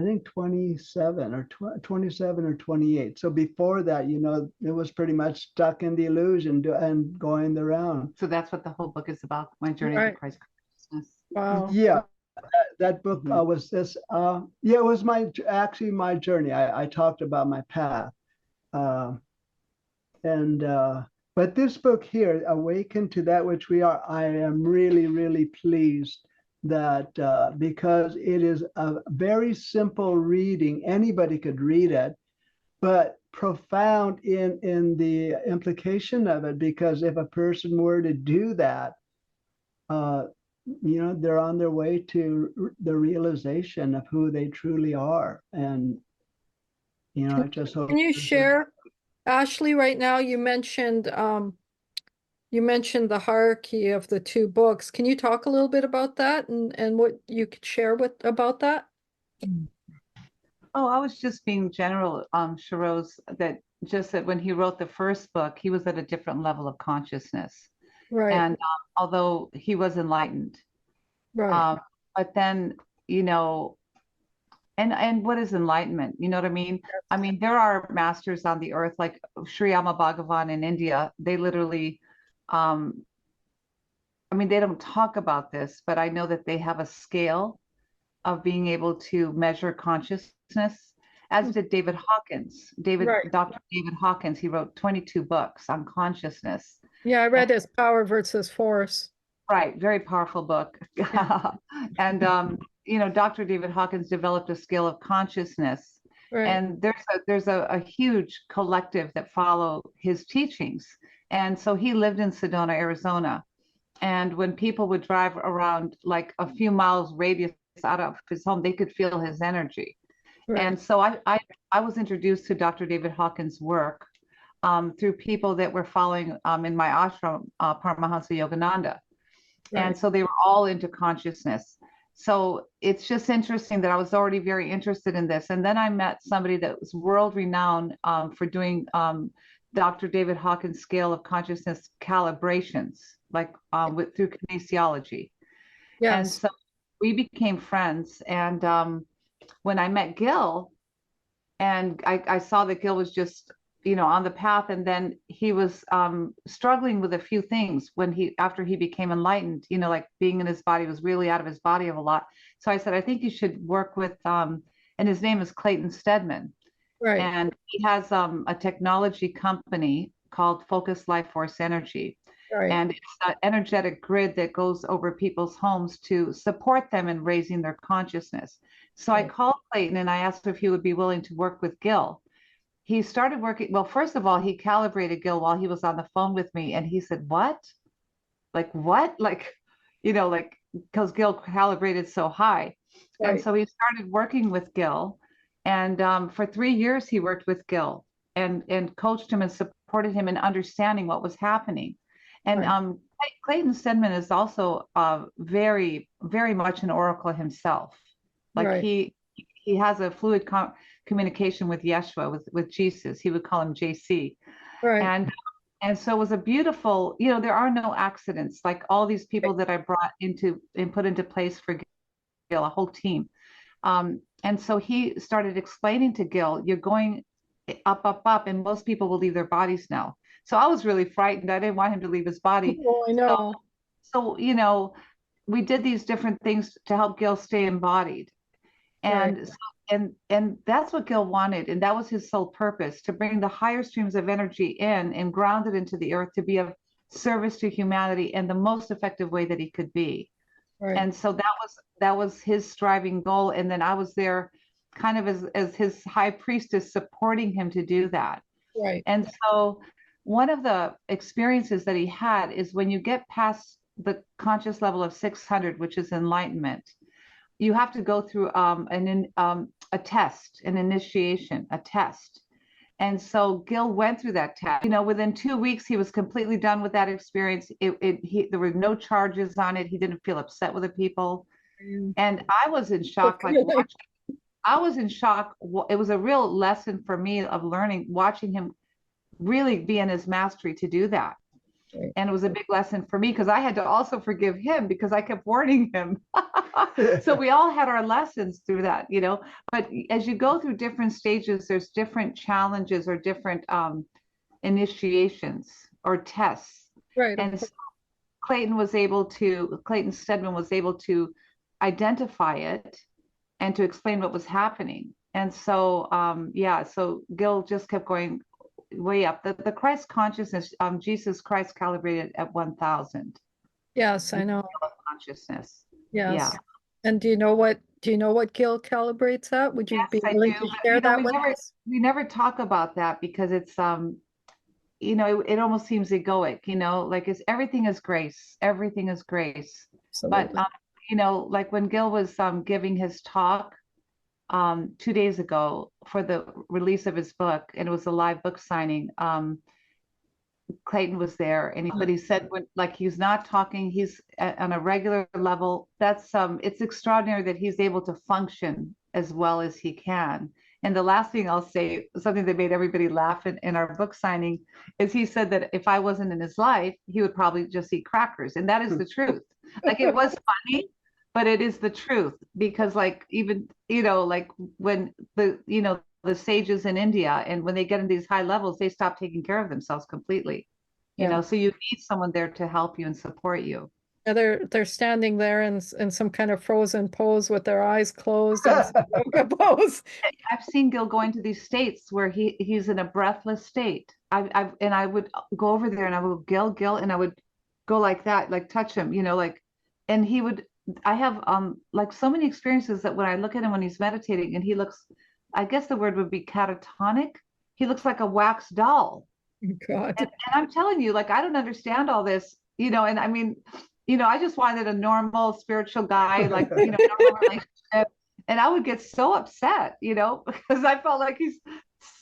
think 27 or 27 or 28. So before that, it was pretty much stuck in the illusion and going the round. So that's what the whole book is about, My Journey to Right. Christ Consciousness. Wow. Yeah, that book was this. Yeah, it was actually my journey. I talked about my path. And but this book here, Awaken to That Which We Are, I am really, really pleased that because it is a very simple reading, anybody could read it, but profound in the implication of it, because if a person were to do that, they're on their way to the realization of who they truly are. And I just hope. Can you share, Ashleigh, right now you mentioned the hierarchy of the two books. Can you talk a little bit about that and what you could share about that? Oh, I was just being general, Sharose, that when he wrote the first book, he was at a different level of consciousness. Right. And although he was enlightened, Right. but then, and what is enlightenment? You know what I mean? I mean, there are masters on the earth, like Sri Amma Bhagavan in India. They literally, I mean, they don't talk about this, but I know that they have a scale of being able to measure consciousness, as did David Hawkins. Right. Dr. David Hawkins, he wrote 22 books on consciousness. Yeah, I read his Power versus Force. Right, very powerful book. And Dr. David Hawkins developed a scale of consciousness. Right. And there's a huge collective that follow his teachings. And so he lived in Sedona, Arizona. And when people would drive around like a few miles radius out of his home, they could feel his energy. Right. And so I was introduced to Dr. David Hawkins' work through people that were following in my ashram, Paramahansa Yogananda. Right. And so they were all into consciousness. So it's just interesting that I was already very interested in this. And then I met somebody that was world renowned for doing Dr. David Hawkins' scale of consciousness calibrations, like through kinesiology. Yes. And so we became friends. And when I met Gil, and I saw that Gil was just, on the path, and then he was struggling with a few things after he became enlightened, like being in his body, was really out of his body a lot. So I said, I think you should work with, and his name is Clayton Stedman. Right. And he has a technology company called Focus Life Force Energy. Right. And it's an energetic grid that goes over people's homes to support them in raising their consciousness. So I Right. called Clayton and I asked if he would be willing to work with Gil. He started working. Well, first of all, he calibrated Gil while he was on the phone with me. And he said, what? Like, what? Like, like, because Gil calibrated so high. And Right. so he started working with Gil. And for 3 years, he worked with Gil and coached him and supported him in understanding what was happening. And Right. Clayton Stedman is also very, very much an oracle himself. Like Right. he has a fluid communication with Yeshua, with Jesus. He would call him JC. Right. And so it was a beautiful, there are no accidents. Like all these people that I brought into and put into place for Gil, a whole team. And so he started explaining to Gil, you're going up, up, up, and most people will leave their bodies now. So I was really frightened. I didn't want him to leave his body. Oh, I know. So we did these different things to help Gil stay embodied. Right. And that's what Gil wanted, and that was his sole purpose, to bring the higher streams of energy in and ground it into the earth to be of service to humanity in the most effective way that he could be. Right. And so that was his striving goal. And then I was there kind of as his high priestess supporting him to do that. Right. And so one of the experiences that he had is when you get past the conscious level of 600, which is enlightenment, you have to go through a test, an initiation, a test. And so Gil went through that test. Within 2 weeks, he was completely done with that experience. There were no charges on it. He didn't feel upset with the people. And I was in shock, I was in shock. It was a real lesson for me of learning, watching him really be in his mastery to do that. Right. And it was a big lesson for me because I had to also forgive him because I kept warning him. So we all had our lessons through that, but as you go through different stages, there's different challenges or different initiations or tests. Right. And so Clayton Stedman was able to identify it and to explain what was happening. And so, so Gil just kept going way up. The Christ consciousness, Jesus Christ calibrated at 1,000. Yes, I know. Consciousness. Yes. Yeah. And do you know what Gil calibrates at? Would you Yes, be I willing do. to But, share that with us? we never talk about that because it's it almost seems egoic, like everything is grace. Everything is grace. Absolutely. But like when Gil was giving his talk 2 days ago for the release of his book, and it was a live book signing. Clayton was there, but he said like he's not talking, he's on a regular level. That's it's extraordinary that he's able to function as well as he can. And the last thing I'll say, something that made everybody laugh in our book signing, is he said that if I wasn't in his life, he would probably just eat crackers. And that is the truth. Like it was funny, but it is the truth, because like even like when the sages in India, and when they get in these high levels, they stop taking care of themselves completely. So you need someone there to help you and support you. Yeah, they're standing there in some kind of frozen pose with their eyes closed and some yoga pose. I've seen Gil go into these states where he's in a breathless state. I would go over there and I would Gil, and I would go like that, like touch him, and he would. I have like so many experiences that when I look at him when he's meditating, and he looks, I guess the word would be catatonic. He looks like a wax doll. Oh, God. And I'm telling you, like, I don't understand all this, and I mean, I just wanted a normal spiritual guy, like, normal relationship. And I would get so upset, because I felt like he's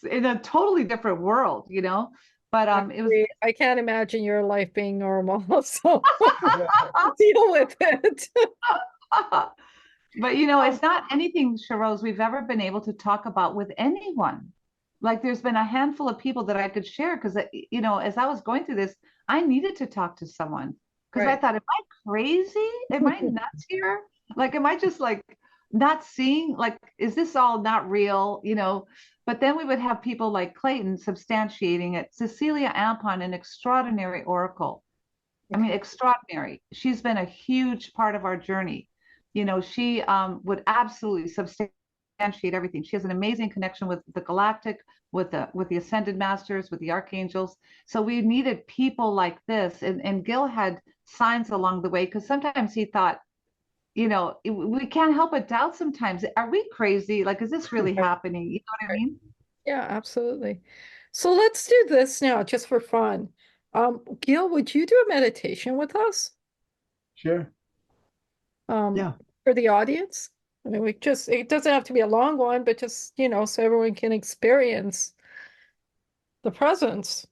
in a totally different world, But it was. I can't imagine your life being normal, so deal with it. But it's not anything, Sharose, we've ever been able to talk about with anyone. Like there's been a handful of people that I could share because, as I was going through this, I needed to talk to someone because I thought, am I crazy? Am I nuts here? Like, am I just like not seeing, like, is this all not real? But then we would have people like Clayton substantiating it. Cecilia Ampon, an extraordinary oracle. I mean, extraordinary. She's been a huge part of our journey. She would absolutely substantiate substantiate everything. She has an amazing connection with the galactic, with the ascended masters, with the archangels. So we needed people like this, and Gil had signs along the way, because sometimes he thought, we can't help but doubt sometimes. Are we crazy? Like, is this really happening? You know what I mean? Yeah, absolutely. So let's do this now, just for fun. Gil, would you do a meditation with us? Sure. Um, Yeah. for the audience? I mean, it doesn't have to be a long one, but just, so everyone can experience the presence.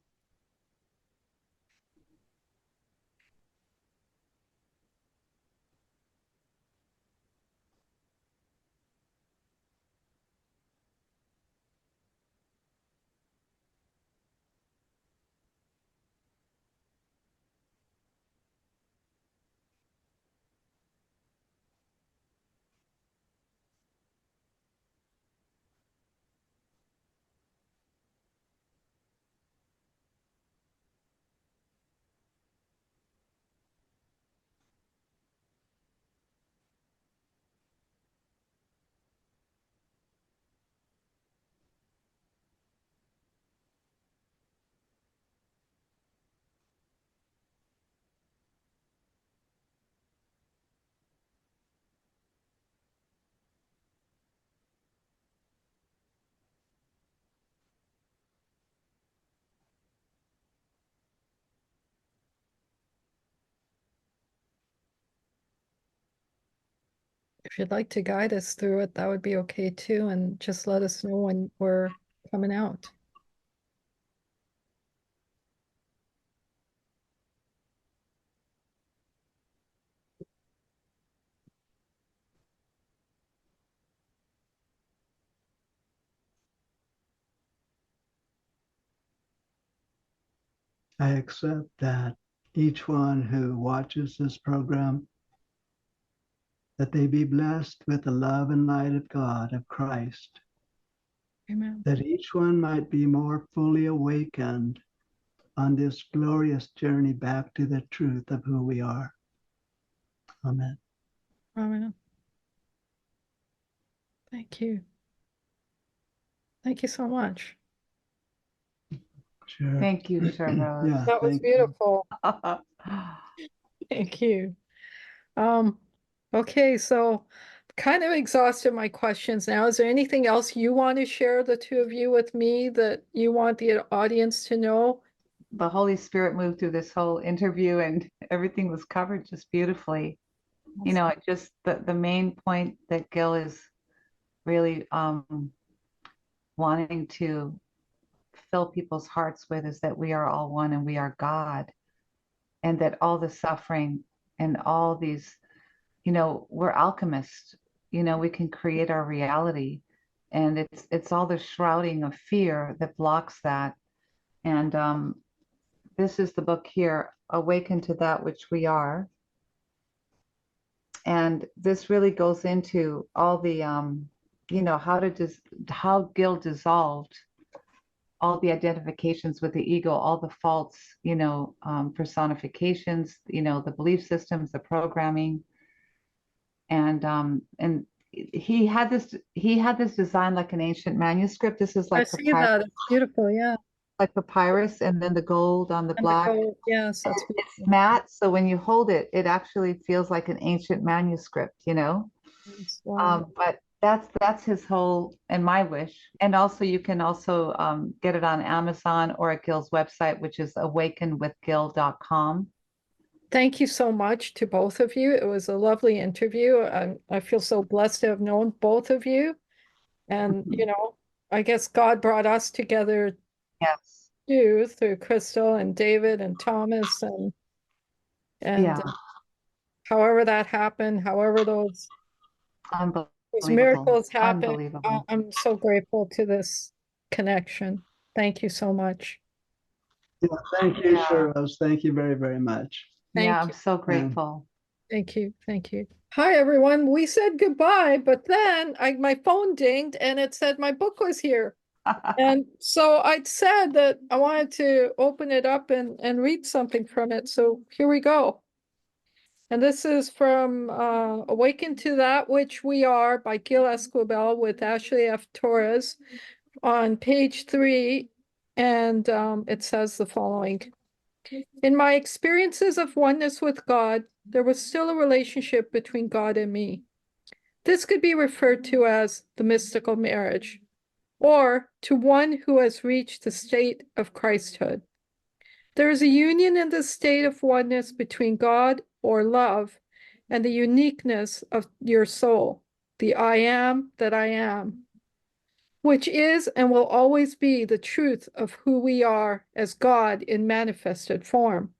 If you'd like to guide us through it, that would be okay too. And just let us know when we're coming out. I accept that each one who watches this program, that they be blessed with the love and light of God, of Christ, Amen. that each one might be more fully awakened on this glorious journey back to the truth of who we are. Amen. Amen. Thank you. Thank you so much. Sure. Thank you, Sir Rose. Yeah, That was thank you. beautiful. Thank you. Okay, so kind of exhausted my questions now. Is there anything else you want to share, the two of you, with me, that you want the audience to know? The Holy Spirit moved through this whole interview, and everything was covered just beautifully. Just the main point that Gil is really wanting to fill people's hearts with is that we are all one and we are God, and that all the suffering and all these, we're alchemists. We can create our reality, and it's all the shrouding of fear that blocks that. And this is the book here, Awaken to That Which We Are. And this really goes into all the how Gil dissolved all the identifications with the ego, all the false, personifications, the belief systems, the programming. And he had this design like an ancient manuscript. This is I like see that. It's beautiful, yeah. like papyrus, and then the gold on the And the black. gold, yes, that's It's beautiful. matte, so when you hold it, it actually feels like an ancient manuscript, Yes, wow. But that's his whole, and my wish. And also, you can also get it on Amazon or at Gil's website, which is awakenwithgil.com. Thank you so much to both of you. It was a lovely interview. I feel so blessed to have known both of you. And, I guess God brought us together Yes. too, through Crystal and David and Thomas and Yeah. however that happened, however those Unbelievable. miracles happen. Unbelievable. I'm so grateful to this connection. Thank you so much. Yeah, thank you, Yeah. Sir Rose. Thank you very, very much. Yeah, Thank I'm you. so grateful. Thank you. Thank you. Hi, everyone. We said goodbye, but then my phone dinged and it said my book was here. And so I said that I wanted to open it up and read something from it. So here we go. And this is from Awaken to That Which We Are by Gil Esquibel with Ashleigh F. Torres on page 3. And it says the following. In my experiences of oneness with God, there was still a relationship between God and me. This could be referred to as the mystical marriage, or to one who has reached the state of Christhood. There is a union in the state of oneness between God or love and the uniqueness of your soul, the I am that I am, which is and will always be the truth of who we are as God in manifested form.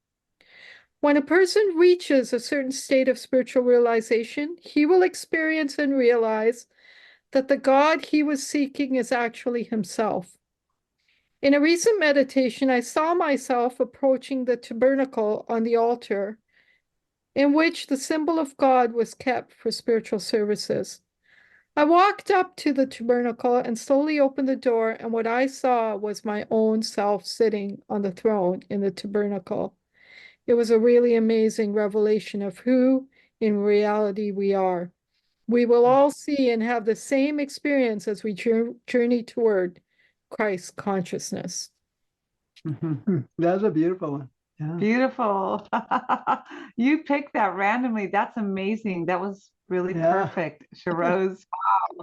When a person reaches a certain state of spiritual realization, he will experience and realize that the God he was seeking is actually himself. In a recent meditation, I saw myself approaching the tabernacle on the altar, in which the symbol of God was kept for spiritual services. I walked up to the tabernacle and slowly opened the door, and what I saw was my own self sitting on the throne in the tabernacle. It was a really amazing revelation of who, in reality, we are. We will all see and have the same experience as we journey toward Christ consciousness. That's a beautiful one. Yeah. Beautiful. You picked that randomly. That's amazing. That was really perfect, Sharose.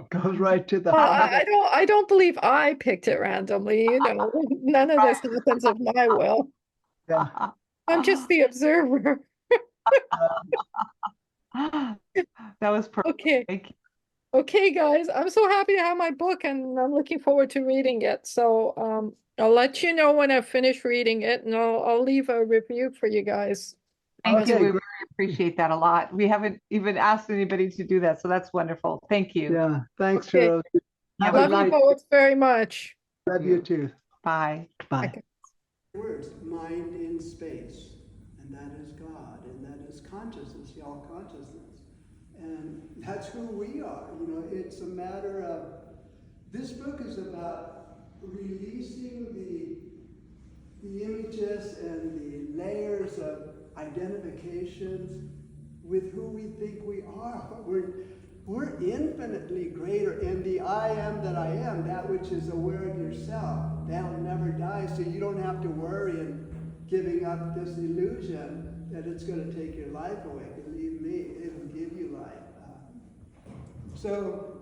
Goes right to the Well, heart. I don't believe I picked it randomly. You know, none of this happens of my will. Yeah. I'm just the observer. That was perfect. Okay. Thank you. Okay, guys, I'm so happy to have my book and I'm looking forward to reading it. So I'll let you know when I finish reading it and I'll leave a review for you guys. Thank you. Okay, We great. really appreciate that a lot. We haven't even asked anybody to do that, so that's wonderful. Thank you. Yeah. Thanks, Okay. Cheryl. Have Have a a Love you nice both very much. Love you too. Bye. Bye. Okay. Words, mind in space, and that is God, and that is consciousness, y'all consciousness. And that's who we are. You know, it's a matter of, this book is about releasing the images and the layers of identifications with who we think we are. We're infinitely greater, and the I am that I am, that which is aware of yourself, that'll never die, so you don't have to worry and giving up this illusion that it's going to take your life away. Believe me, it'll give you life. So